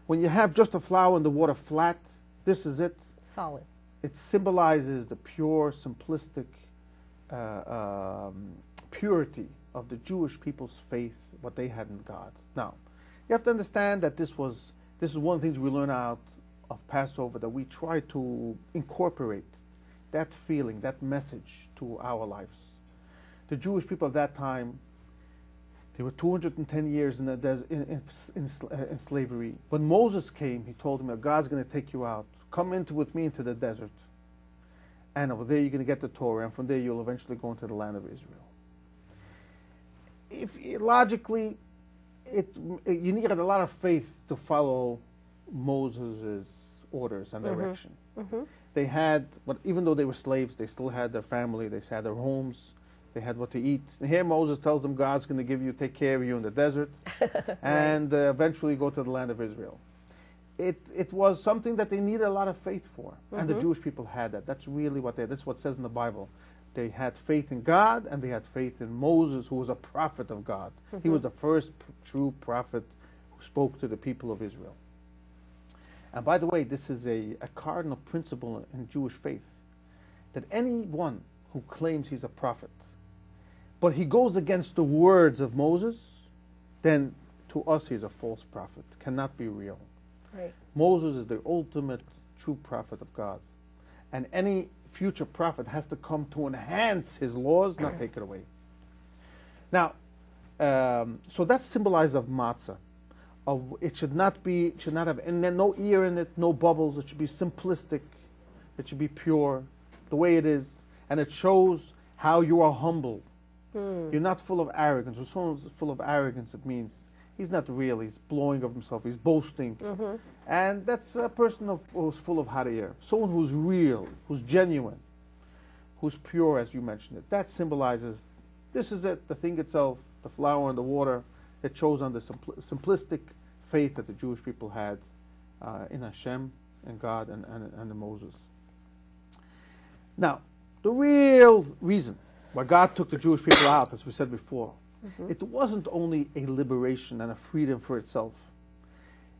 When you have just a flour in the water flat, this is it. Solid. It symbolizes the pure, simplistic purity of the Jewish people's faith, what they had in God. Now, you have to understand that this is one of the things we learn out of Passover, that we try to incorporate that feeling, that message to our lives. The Jewish people at that time, they were 210 years in the desert, in slavery. When Moses came, he told them that God's going to take you out. Come with me into the desert. And over there you're going to get the Torah, and from there you'll eventually go into the land of Israel. Logically, you needed a lot of faith to follow Moses' orders and direction. They had, even though they were slaves, they still had their family, they had their homes, they had what to eat. And here Moses tells them God's going to take care of you in the desert, and eventually go to the land of Israel. It was something that they needed a lot of faith for, and the Jewish people had that. That's really that's what it says in the Bible. They had faith in God, and they had faith in Moses, who was a prophet of God. He was the first true prophet who spoke to the people of Israel. And by the way, this is a cardinal principle in Jewish faith, that anyone who claims he's a prophet, but he goes against the words of Moses, then to us he's a false prophet, cannot be real. Right. Moses is the ultimate true prophet of God. And any future prophet has to come to enhance his laws, not take it away. Now, so that's symbolized of matzah. It should not have no ear in it, no bubbles. It should be simplistic. It should be pure, the way it is, and it shows how you are humble. You're not full of arrogance. When someone's full of arrogance, it means he's not real. He's blowing of himself. He's boasting, and that's a person who's full of hariyah. Someone who's real, who's genuine, who's pure, as you mentioned it. That symbolizes, this is it, the thing itself, the flour and the water. It shows on the simplistic faith that the Jewish people had in Hashem and God and in Moses. Now, the real reason why God took the Jewish people out, as we said before, it wasn't only a liberation and a freedom for itself.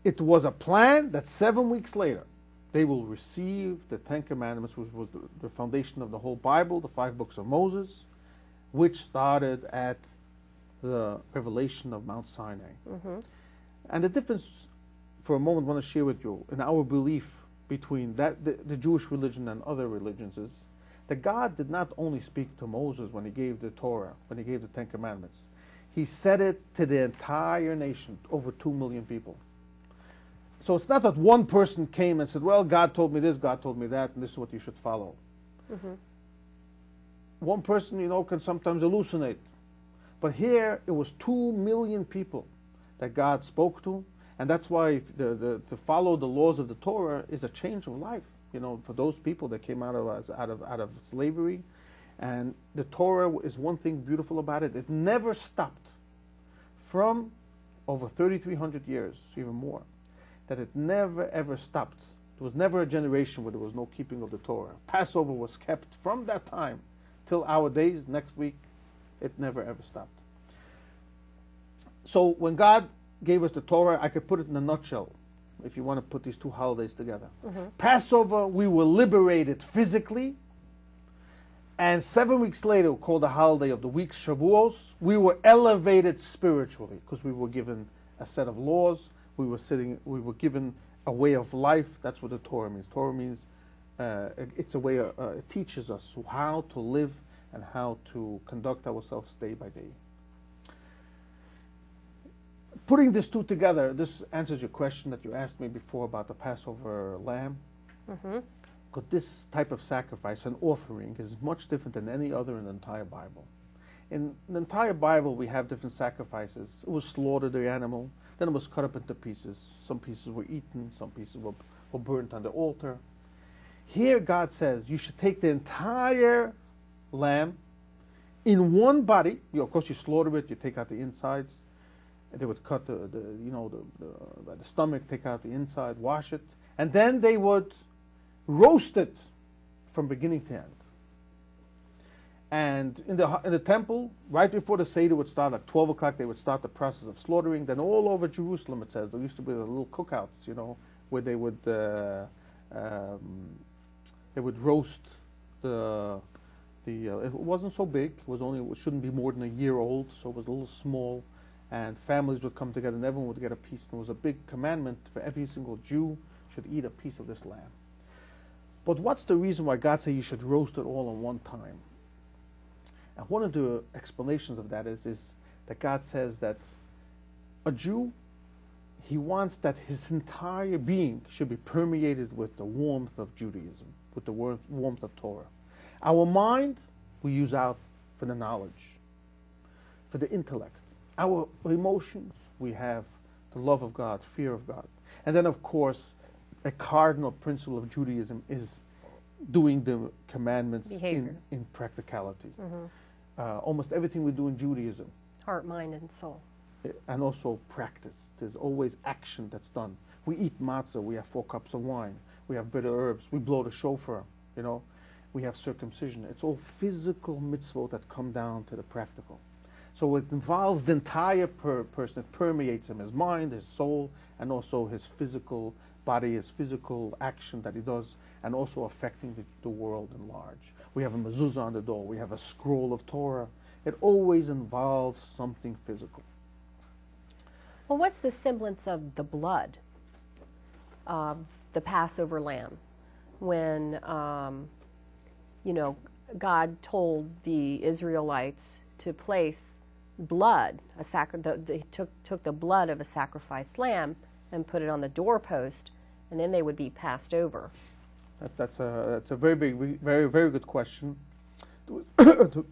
It was a plan that 7 weeks later they will receive the Ten Commandments, which was the foundation of the whole Bible, the 5 books of Moses, which started at the revelation of Mount Sinai. And the difference, for a moment, I want to share with you, in our belief between the Jewish religion and other religions, is that God did not only speak to Moses when he gave the Torah, when he gave the Ten Commandments. He said it to the entire nation, over 2 million people. So it's not that one person came and said, well, God told me this, God told me that, and this is what you should follow. One person, can sometimes hallucinate. But here, it was 2 million people that God spoke to, and that's why to follow the laws of the Torah is a change of life. For those people that came out of slavery, and the Torah is one thing beautiful about it. It never stopped from over 3,300 years, even more. That it never ever stopped. There was never a generation where there was no keeping of the Torah. Passover was kept from that time till our days. Next week, it never ever stopped. So when God gave us the Torah, I could put it in a nutshell, if you want to put these 2 holidays together. Passover, we were liberated physically, and 7 weeks later, called the holiday of the weeks, Shavuos, we were elevated spiritually, because we were given a set of laws, we were given a way of life. That's what the Torah means. Torah means it's a way, it teaches us how to live and how to conduct ourselves day by day. Putting these 2 together, this answers your question that you asked me before about the Passover lamb. Because this type of sacrifice, an offering, is much different than any other in the entire Bible. In the entire Bible, we have different sacrifices. It was slaughtered, the animal, then it was cut up into pieces. Some pieces were eaten, some pieces were burnt on the altar. Here, God says, you should take the entire lamb in one body. Of course, you slaughter it, you take out the insides. They would cut the stomach, take out the inside, wash it, and then they would roast it from beginning to end. And in the temple, right before the Seder would start, at 12 o'clock, they would start the process of slaughtering. Then all over Jerusalem, it says, there used to be the little cookouts, where they would roast it wasn't so big. It shouldn't be more than a year old, so it was a little small. And families would come together, and everyone would get a piece. And it was a big commandment for every single Jew should eat a piece of this lamb. But what's the reason why God said you should roast it all at one time? And one of the explanations of that is that God says that a Jew, he wants that his entire being should be permeated with the warmth of Judaism, with the warmth of Torah. Our mind, we use out for the knowledge, for the intellect. Our emotions, we have the love of God, fear of God. And then, of course, a cardinal principle of Judaism is doing the commandments in practicality. Almost everything we do in Judaism. Heart, mind, and soul. And also practice. There's always action that's done. We eat matzah, we have 4 cups of wine, we have bitter herbs, we blow the shofar, we have circumcision. It's all physical mitzvot that come down to the practical. So it involves the entire person. It permeates him, his mind, his soul, and also his physical body, his physical action that he does, and also affecting the world at large. We have a mezuzah on the door. We have a scroll of Torah. It always involves something physical. Well, what's the semblance of the blood of the Passover lamb when, God told the Israelites to place blood, they took the blood of a sacrificed lamb and put it on the doorpost, and then they would be passed over? That's a very big, very, very good question. There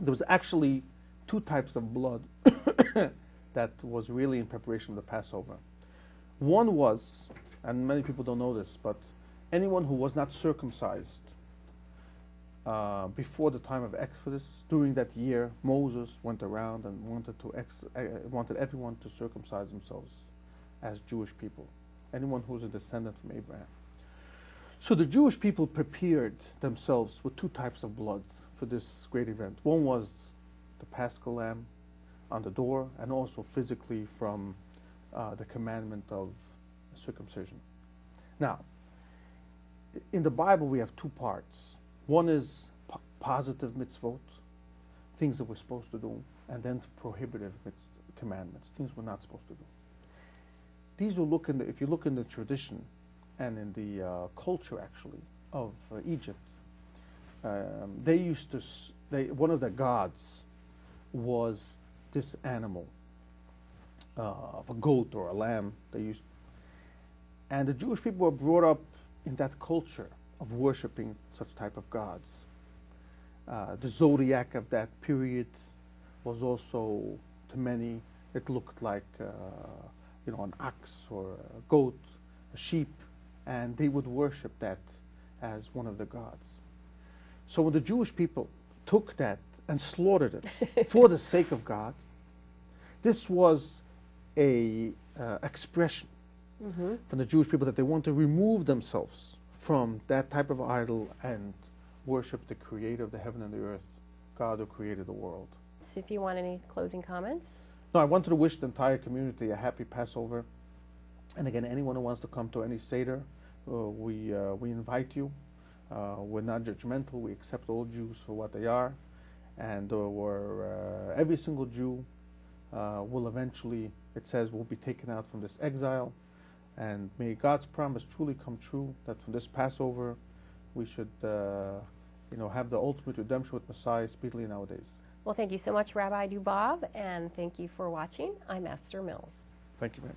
was actually 2 types of blood that was really in preparation of the Passover. One was, and many people don't know this, but anyone who was not circumcised before the time of Exodus, during that year, Moses went around and wanted everyone to circumcise themselves as Jewish people. Anyone who's a descendant from Abraham. So the Jewish people prepared themselves with 2 types of blood for this great event. One was the Paschal lamb on the door, and also physically from the commandment of circumcision. Now, in the Bible we have 2 parts. One is positive mitzvot, things that we're supposed to do, and then prohibitive commandments, things we're not supposed to do. These will look if you look in the tradition and in the culture actually of Egypt, they used to. One of the gods was this animal, of a goat or a lamb. And the Jewish people were brought up in that culture of worshiping such type of gods. The zodiac of that period was also, to many, it looked like an ox or a goat, a sheep, and they would worship that as one of the gods. So when the Jewish people took that and slaughtered it for the sake of God, this was a expression from the Jewish people that they want to remove themselves from that type of idol and worship the creator of the heaven and the earth, God who created the world. So if you want any closing comments? No, I wanted to wish the entire community a happy Passover. And again, anyone who wants to come to any Seder, we invite you. We're not judgmental. We accept all Jews for what they are. And every single Jew will eventually, it says, will be taken out from this exile. And may God's promise truly come true, that from this Passover we should have the ultimate redemption with Messiah speedily nowadays. Well, thank you so much, Rabbi Dubov, and thank you for watching. I'm Esther Mills. Thank you, ma'am.